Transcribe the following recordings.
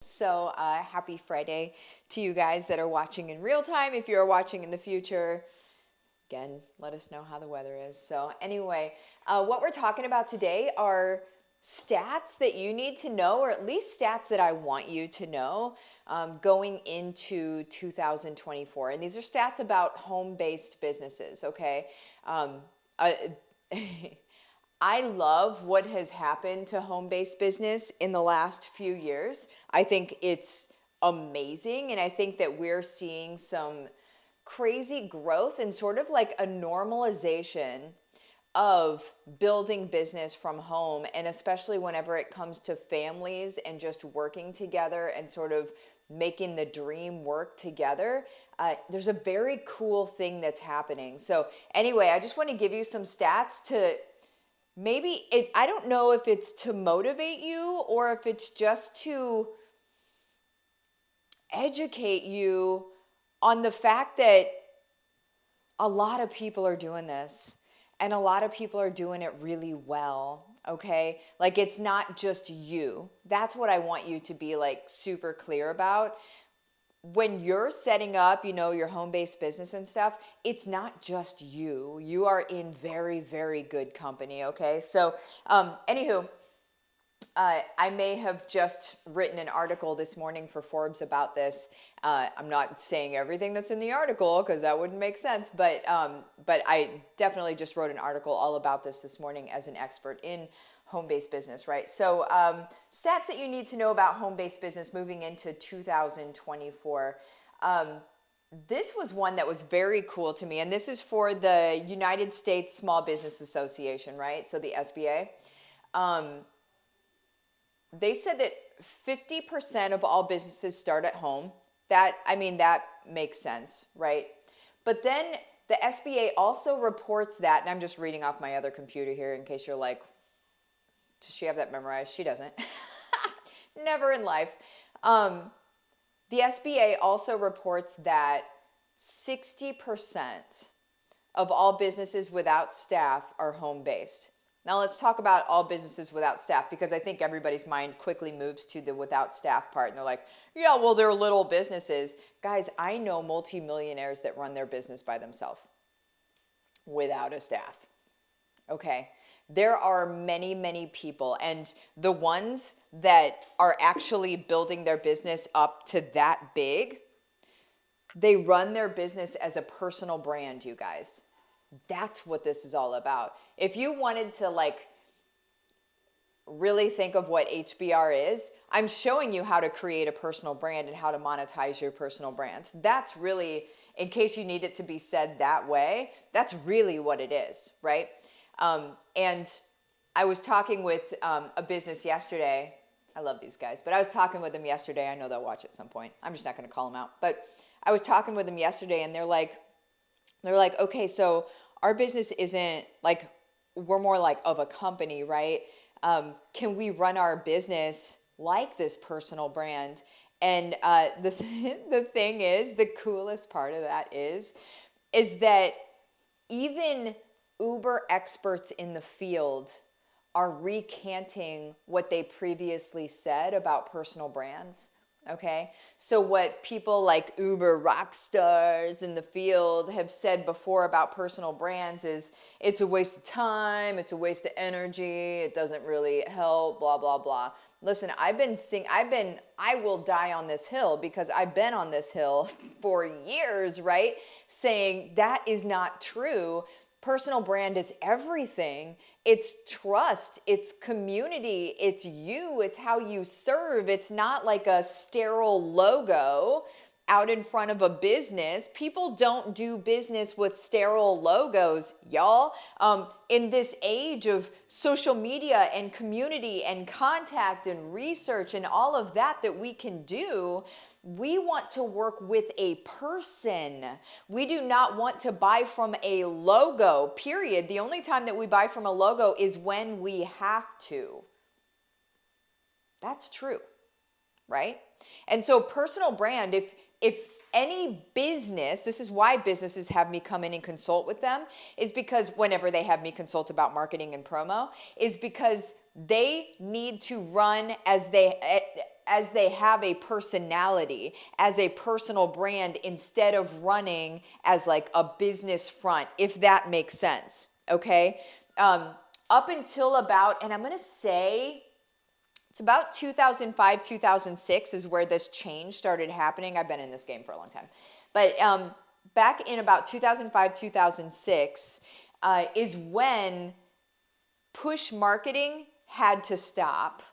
So happy Friday to you guys that are watching in real time. If you're watching in the future, again, let us know how the weather is. So anyway, what we're talking about today are stats that you need to know, or at least stats that I want you to know going into 2024. And these are stats about home-based businesses, okay? I, I love what has happened to home-based business in the last few years. I think it's amazing, and I think that we're seeing some crazy growth and sort of like a normalization of building business from home, and especially whenever it comes to families and just working together and sort of making the dream work together. There's a very cool thing that's happening. So anyway, I just want to give you some stats to maybe it, I don't know if it's to motivate you or if it's just to educate you on the fact that a lot of people are doing this and a lot of people are doing it really well. Okay, like it's not just you. That's what I want you to be like super clear about. When you're setting up, your home-based business and stuff, it's not just you. You are in very, very good company, okay? So, anywho, I may have just written an article this morning for Forbes about this. I'm not saying everything that's in the article because that wouldn't make sense, but I definitely just wrote an article all about this morning as an expert in home-based business, right? So stats that you need to know about home-based business moving into 2024. This was one that was very cool to me, and this is for the United States Small Business Association, right? So the SBA. They said that 50% of all businesses start at home. That makes sense, right? But then the SBA also reports that, and I'm just reading off my other computer here in case you're like, does she have that memorized? She doesn't. Never in life. The SBA also reports that 60% of all businesses without staff are home-based. Now let's talk about all businesses without staff, because I think everybody's mind quickly moves to the without staff part, and they're like, yeah, well, they're little businesses. Guys, I know multimillionaires that run their business by themselves without a staff. Okay, there are many, many people, and the ones that are actually building their business up to that big, they run their business as a personal brand, you guys. That's what this is all about. If you wanted to like really think of what HBR is, I'm showing you how to create a personal brand and how to monetize your personal brand. That's really, in case you need it to be said that way, that's really what it is, right? And I was talking with a business yesterday. I love these guys, but I was talking with them yesterday. I know they'll watch at some point. I'm just not going to call them out. But I was talking with them yesterday, and they're like, okay, so our business isn't like, we're more like of a company, right? Can we run our business like this personal brand? And the thing is, the coolest part of that is that even Uber experts in the field are recanting what they previously said about personal brands. Okay, so what people like Uber rock stars in the field have said before about personal brands is it's a waste of time, it's a waste of energy, it doesn't really help, blah, blah, blah. Listen, I will die on this hill, because I've been on this hill for years, right? Saying that is not true. Personal brand is everything. It's trust, it's community, it's you, it's how you serve. It's not like a sterile logo out in front of a business. People don't do business with sterile logos, y'all. In this age of social media and community and contact and research and all of that we can do, we want to work with a person. We do not want to buy from a logo, period. The only time that we buy from a logo is when we have to. That's true, right? And so personal brand, if any business, this is why businesses have me come in and consult with them, is because whenever they have me consult about marketing and promo, is because they need to run as as they have a personality, as a personal brand, instead of running as like a business front, if that makes sense. Okay. Up until about, and I'm going to say it's about 2005, 2006 is where this change started happening. I've been in this game for a long time. But back in about 2005, 2006 is when push marketing had to stop.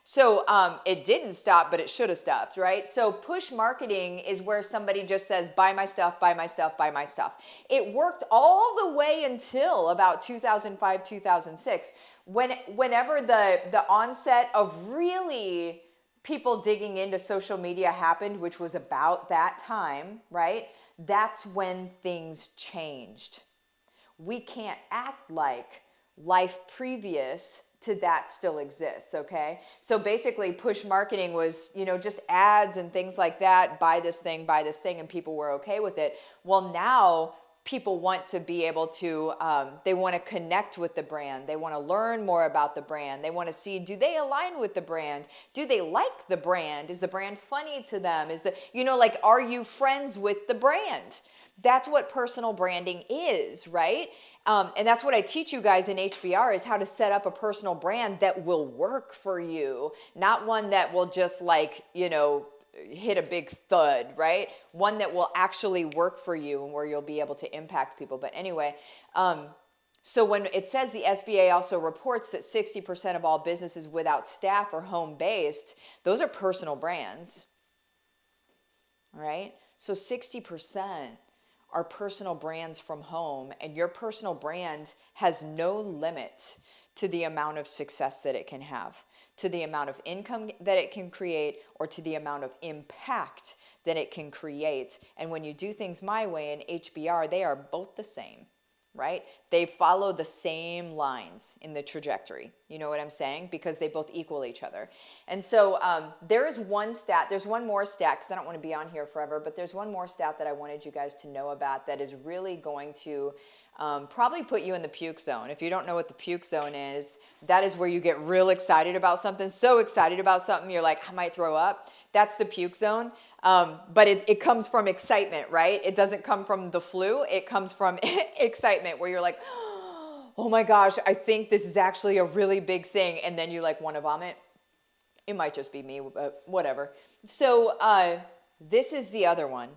So it didn't stop, but it should have stopped, right? So push marketing is where somebody just says, buy my stuff, buy my stuff, buy my stuff. It worked all the way until about 2005, 2006, whenever the onset of really people digging into social media happened, which was about that time, right? That's when things changed. We can't act like life previous to that still exists, okay? So basically push marketing was, just ads and things like that, buy this thing, and people were okay with it. Well, now people want to be able to, they want to connect with the brand. They want to learn more about the brand. They want to see, do they align with the brand? Do they like the brand? Is the brand funny to them? Are you friends with the brand? That's what personal branding is, right? And that's what I teach you guys in HBR is how to set up a personal brand that will work for you, not one that will just hit a big thud, right? One that will actually work for you and where you'll be able to impact people. But anyway, so when it says the SBA also reports that 60% of all businesses without staff are home-based, those are personal brands, all right? So 60% are personal brands from home, and your personal brand has no limit to the amount of success that it can have, to the amount of income that it can create, or to the amount of impact that it can create. And when you do things my way in HBR, they are both the same, right? They follow the same lines in the trajectory. You know what I'm saying? Because they both equal each other. And so there is one stat, there's one more stat, because I don't want to be on here forever, but there's one more stat that I wanted you guys to know about that is really going to probably put you in the puke zone. If you don't know what the puke zone is, that is where you get real excited about something, so excited about something, you're like, I might throw up. That's the puke zone. But it comes from excitement, right? It doesn't come from the flu. It comes from excitement where you're like, oh my gosh, I think this is actually a really big thing. And then you want to vomit. It might just be me, but whatever. So this is the other one,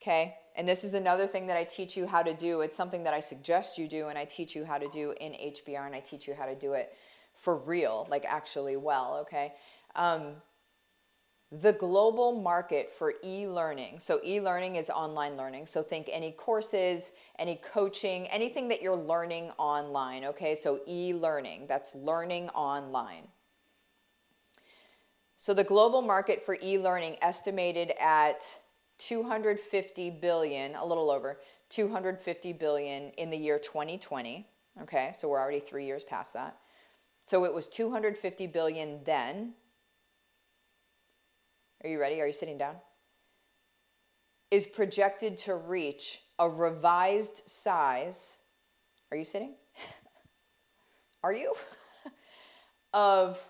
okay? And this is another thing that I teach you how to do. It's something that I suggest you do, and I teach you how to do in HBR, and I teach you how to do it for real, actually well, okay? The global market for e-learning. So e-learning is online learning. So think any courses, any coaching, anything that you're learning online, okay? So e-learning, that's learning online. So the global market for e-learning estimated at 250 billion, a little over 250 billion in the year 2020, okay? So we're already 3 years past that. So it was 250 billion then. Are you ready? Are you sitting down? Is projected to reach a revised size. Are you sitting? Are you? Of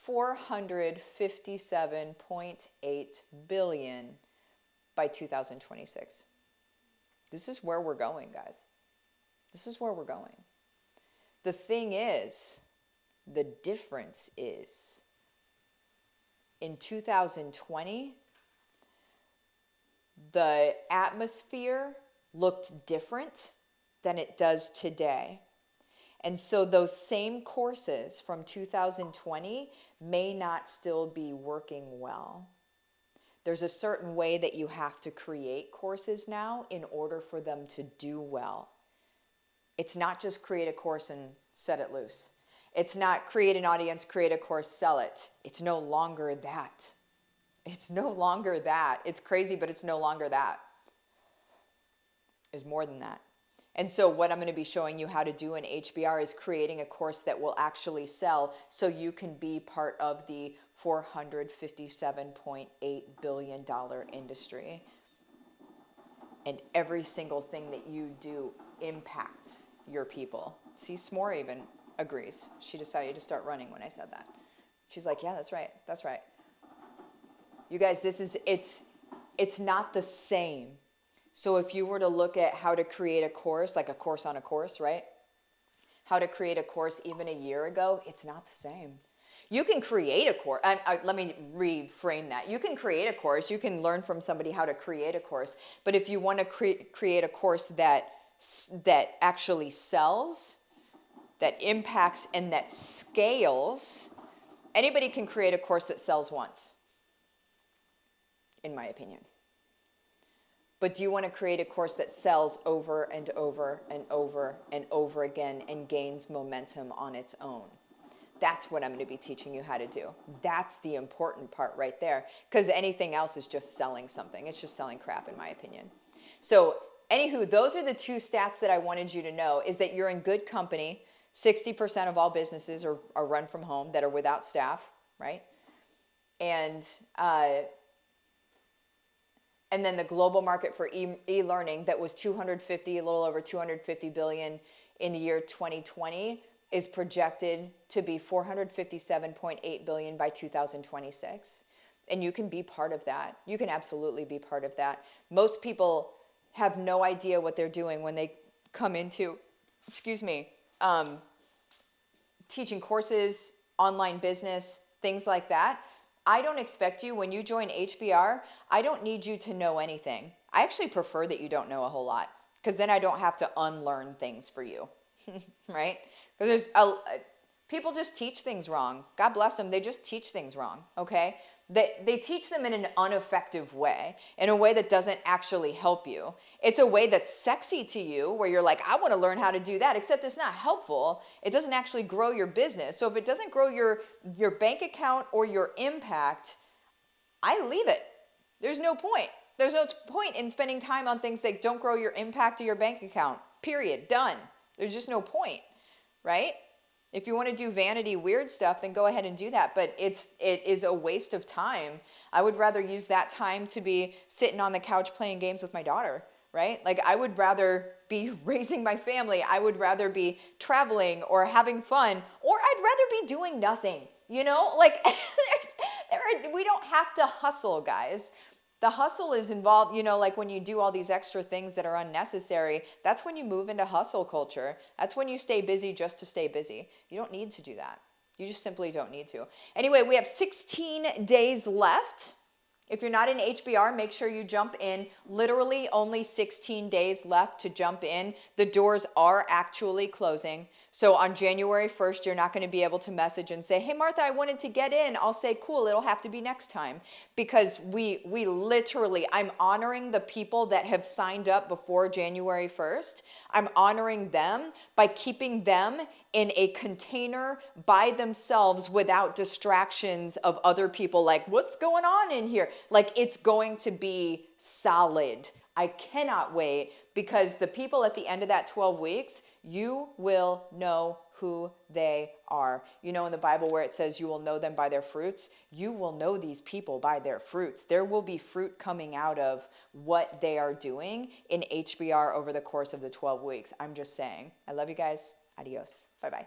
457.8 billion by 2026. This is where we're going, guys. This is where we're going. The thing is, the difference is, in 2020, the atmosphere looked different than it does today. And so those same courses from 2020 may not still be working well. There's a certain way that you have to create courses now in order for them to do well. It's not just create a course and set it loose. It's not create an audience, create a course, sell it. It's no longer that. It's no longer that. It's crazy, but it's no longer that. There's more than that. And so what I'm going to be showing you how to do in HBR is creating a course that will actually sell so you can be part of the $457.8 billion industry. And every single thing that you do impacts your people. See, S'more even agrees. She decided to start running when I said that. She's like, yeah, that's right. That's right. You guys, it's not the same. So if you were to look at how to create a course, like a course on a course, right? How to create a course even a year ago, it's not the same. You can create a course. Let me reframe that. You can create a course. You can learn from somebody how to create a course. But if you want to create a course that actually sells, that impacts, and that scales, anybody can create a course that sells once, in my opinion. But do you want to create a course that sells over and over and over and over again and gains momentum on its own? That's what I'm going to be teaching you how to do. That's the important part right there, because anything else is just selling something. It's just selling crap, in my opinion. So anywho, those are the two stats that I wanted you to know, is that you're in good company. 60% of all businesses are run from home that are without staff, right? And then the global market for e-learning that was a little over 250 billion in the year 2020 is projected to be 457.8 billion by 2026. And you can be part of that. You can absolutely be part of that. Most people have no idea what they're doing when they come into, teaching courses, online business, things like that. I don't expect you, when you join HBR, I don't need you to know anything. I actually prefer that you don't know a whole lot, because then I don't have to unlearn things for you, right? Because people just teach things wrong. God bless them. They just teach things wrong, okay? They teach them in an ineffective way, in a way that doesn't actually help you. It's a way that's sexy to you, where you're like, I want to learn how to do that, except it's not helpful. It doesn't actually grow your business. So if it doesn't grow your bank account or your impact, I leave it. There's no point. There's no point in spending time on things that don't grow your impact or your bank account. Period. Done. There's just no point, right? If you want to do vanity weird stuff, then go ahead and do that. But it is a waste of time. I would rather use that time to be sitting on the couch playing games with my daughter, right? Like, I would rather be raising my family. I would rather be traveling or having fun, or I'd rather be doing nothing, you know? Like, we don't have to hustle, guys. The hustle is involved, you know, like when you do all these extra things that are unnecessary, that's when you move into hustle culture. That's when you stay busy just to stay busy. You don't need to do that. You just simply don't need to. Anyway, we have 16 days left. If you're not in HBR, make sure you jump in. Literally only 16 days left to jump in. The doors are actually closing. So on January 1st, you're not going to be able to message and say, hey, Martha, I wanted to get in. I'll say, cool, it'll have to be next time. Because we literally, I'm honoring the people that have signed up before January 1st. I'm honoring them by keeping them in a container by themselves without distractions of other people. Like, what's going on in here? Like, it's going to be solid. I cannot wait, because the people at the end of that 12 weeks, you will know who they are. You know, in the Bible where it says you will know them by their fruits, you will know these people by their fruits. There will be fruit coming out of what they are doing in HBR over the course of the 12 weeks. I'm just saying. I love you guys. Adios. Bye-bye.